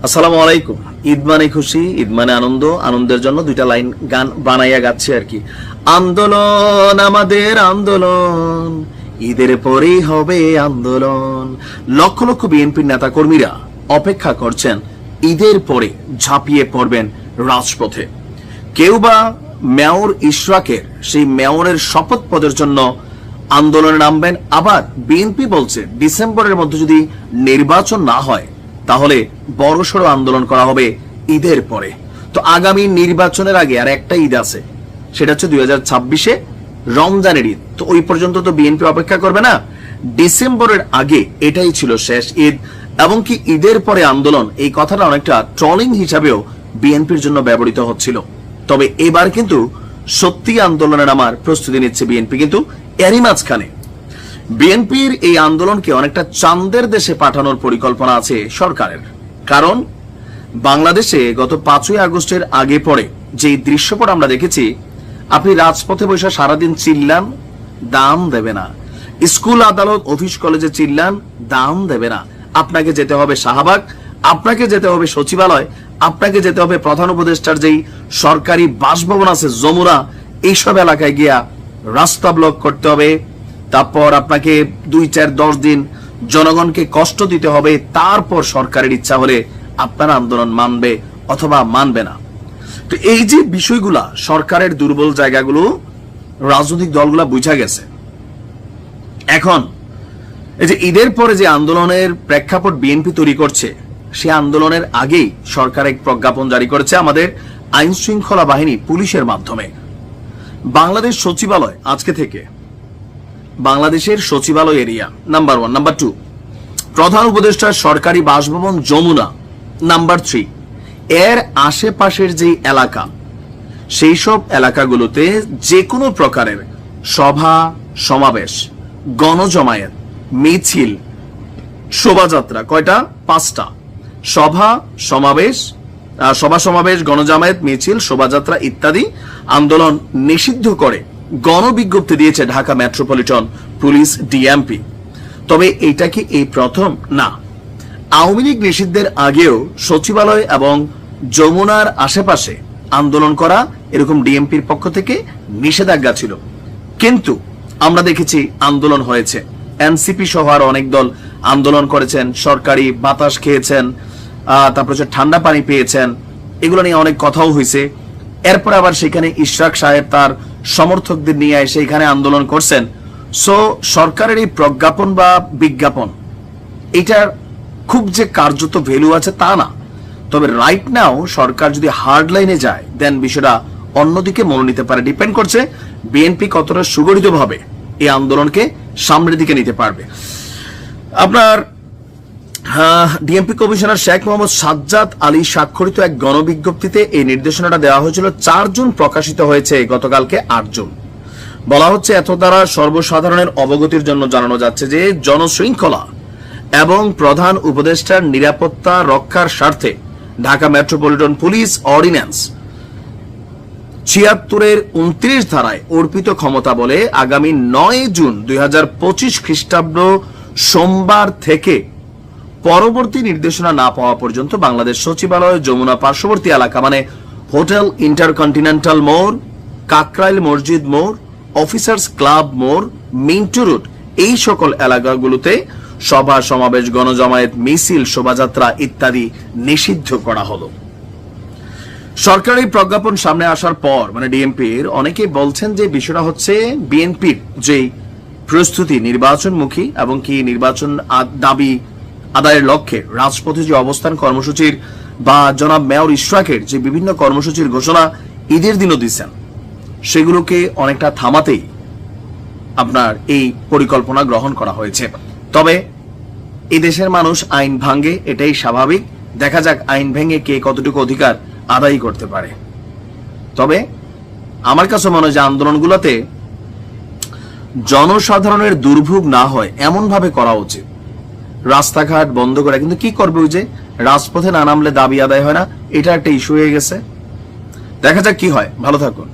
আসসালামু আলাইকুম। ঈদ মানে খুশি, ঈদ মানে আনন্দ, আনন্দের জন্য দুইটা লাইন গান বানাইয়া গাচ্ছি আর কি। আন্দোলন আমাদের আন্দোলন, ঈদের পরেই হবে আন্দোলন। লক্ষ লক্ষ বিএনপির নেতা কর্মীরা অপেক্ষা করছেন ঈদের পরে ঝাঁপিয়ে পড়বেন রাজপথে। কেউ বা মেয়র ইশরাকের সেই মেয়রের শপথ পদের জন্য আন্দোলনে নামবেন। আবার বিএনপি বলছে ডিসেম্বরের মধ্যে যদি নির্বাচন না হয় তাহলে বড়সড় আন্দোলন করা হবে ঈদের পরে। তো আগামী নির্বাচনের আগে আর একটা ঈদ আছে, সেটা হচ্ছে 2026-এ রমজানের ঈদ। তো ওই পর্যন্ত তো বিএনপি অপেক্ষা করবে না। ডিসেম্বরের আগে এটাই ছিল শেষ ঈদ, এবং কি ঈদের পরে আন্দোলন, এই কথাটা অনেকটা ট্রলিং হিসাবেও বিএনপির জন্য ব্যবহৃত হচ্ছিল। তবে এবার কিন্তু সত্যি আন্দোলনে নামার প্রস্তুতি নিচ্ছে বিএনপি। কিন্তু এরই মাঝখানে বিএনপির এই আন্দোলনকে অনেকটা চাঁদের দেশে পাঠানোর পরিকল্পনা আছে সরকারের। কারণ বাংলাদেশে গত 5ই আগস্টের আগে পরে যে দৃশ্যপট আমরা দেখেছি, আপনি রাজপথে বসে সারাদিন চিল্লান, দাম দেবে না। স্কুল আদালত অফিস কলেজে চিল্লান, দাম দেবে না। আপনাকে যেতে হবে শাহবাগ, আপনাকে যেতে হবে সচিবালয়, আপনাকে যেতে হবে প্রধান উপদেষ্টার যেই সরকারি বাসভবন আছে যমুনা, এইসব এলাকায় গিয়া রাস্তা ব্লক করতে হবে। তারপর আপনাকে 2-4-10 দিন জনগণকে কষ্ট দিতে হবে। তারপর সরকারের ইচ্ছা হলে আপনার আন্দোলন মানবে অথবা মানবে না। তো এই যে বিষয়গুলা, সরকারের দুর্বল জায়গাগুলো রাজনৈতিক দলগুলা বুঝা গেছে। এখন এই যে ঈদের পরে যে আন্দোলনের প্রেক্ষাপট বিএনপি তৈরি করছে, সে আন্দোলনের আগেই সরকার এক প্রজ্ঞাপন জারি করেছে আমাদের আইন শৃঙ্খলা বাহিনী পুলিশের মাধ্যমে। বাংলাদেশ সচিবালয় আজকে থেকে বাংলাদেশের সচিবালয় এরিয়া নাম্বার 1, নাম্বার 2 প্রধান উপদেষ্টার সরকারি বাসভবন যমুনা, নাম্বার 3 এর আশেপাশের যে এলাকা, সেই সব এলাকাগুলোতে যে কোনো প্রকারের সভা সমাবেশ, গণজমায়েত, মিছিল, শোভাযাত্রা, কয়টা? 5টা। সভা সমাবেশ, গণজামায়াত, মিছিল, শোভাযাত্রা ইত্যাদি আন্দোলন নিষিদ্ধ করে গণবিজ্ঞপ্তি দিয়েছে ঢাকা মেট্রোপলিটন পুলিশ ডিএমপি। তবে এটা কি এই প্রথম? না, আওয়ামী লীগ নিষিদ্ধের আগেও সচিবালয় এবং যমুনার আশেপাশে আন্দোলন করা এরকম ডিএমপির পক্ষ থেকে নিষেধাজ্ঞা ছিল। কিন্তু আমরা দেখেছি আন্দোলন হয়েছে। এনসিপি সহ আর অনেক দল আন্দোলন করেছেন, সরকারি বাতাস খেয়েছেন, তারপর হচ্ছে ঠান্ডা পানি পেয়েছেন, এগুলো নিয়ে অনেক কথাও হয়েছে। এরপর আবার সেখানে ইশরাক সাহেব তার সমর্থকদের নিয়ে এসে এখানে আন্দোলন করছেন। সো সরকারের এই প্রজ্ঞাপন বা বিজ্ঞাপন, এটার খুব যে কার্যত ভ্যালু আছে তা না। তবে রাইট নাও সরকার যদি হার্ড লাইনে যায়, দেন বিষয়টা অন্যদিকে মনে নিতে পারে। ডিপেন্ড করছে বিএনপি কতটা সুগঠিতভাবে এই আন্দোলনকে সামনের দিকে নিতে পারবে। আপনার ডিএমপি কমিশনার শেখ মোহাম্মদ সাজ্জাদ আলী স্বাক্ষরিত এক গণবিজ্ঞপ্তিতে এই নির্দেশনাটা দেওয়া হয়েছিল। 4 জুন প্রকাশিত হয়েছে, গতকালকে 8 জুন। বলা হচ্ছে, এত দ্বারা সর্বসাধারণের অবগতির জন্য জানানো যাচ্ছে যে জনশৃঙ্খলা এবং প্রধান উপদেষ্টার নিরাপত্তা রক্ষার স্বার্থে ঢাকা মেট্রোপলিটন পুলিশ অর্ডিন্যান্স 76-এর 29 ধারায় অর্পিত ক্ষমতা বলে আগামী 9 জুন 2025 খ্রিস্টাব্দ সোমবার থেকে পরবর্তী নির্দেশনা না পাওয়া পর্যন্ত বাংলাদেশ সচিবালয়, যমুনা পার্শ্ববর্তী এলাকা মানে হোটেল ইন্টারকন্টিনেন্টাল মোড়, কাকরাইল মসজিদ মোড়, অফিসার্স ক্লাব মোড়, মিন্টু রোড, এই সকল এলাকাগুলোতে সভা সমাবেশ, গণজমায়েত, মিছিল, শোভাযাত্রা ইত্যাদি নিষিদ্ধ করা হলো। সরকারি প্রজ্ঞাপন সামনে আসার পর মানে ডিএমপির অনেকে বলছেন যে বিষয়টা হচ্ছে বিএনপির যে প্রস্তুতি নির্বাচনমুখী এবং কি নির্বাচন দাবি আদায়ের লক্ষ্যে রাজপথে যে অবস্থান কর্মসূচির বা জনাব মেয়র ইশরাকের যে বিভিন্ন কর্মসূচির ঘোষণা ঈদের দিনও দিচ্ছেন, সেগুলোকে অনেকটা থামাতেই আপনার এই পরিকল্পনা গ্রহণ করা হয়েছে। তবে এই দেশের মানুষ আইন ভাঙে, এটাই স্বাভাবিক। দেখা যাক আইন ভেঙে কে কতটুকু অধিকার আদায় করতে পারে। তবে আমার কাছে মনে হয় যে আন্দোলনগুলোতে জনসাধারণের দুর্ভোগ না হয় এমন ভাবে করা উচিত। রাস্তাঘাট বন্ধ করে, কিন্তু কি করবে, ওই যে রাজপথে না নামলে দাবি আদায় হয় না, এটা একটা ইস্যু হয়ে গেছে। দেখা যাক কি হয়। ভালো থাকুন।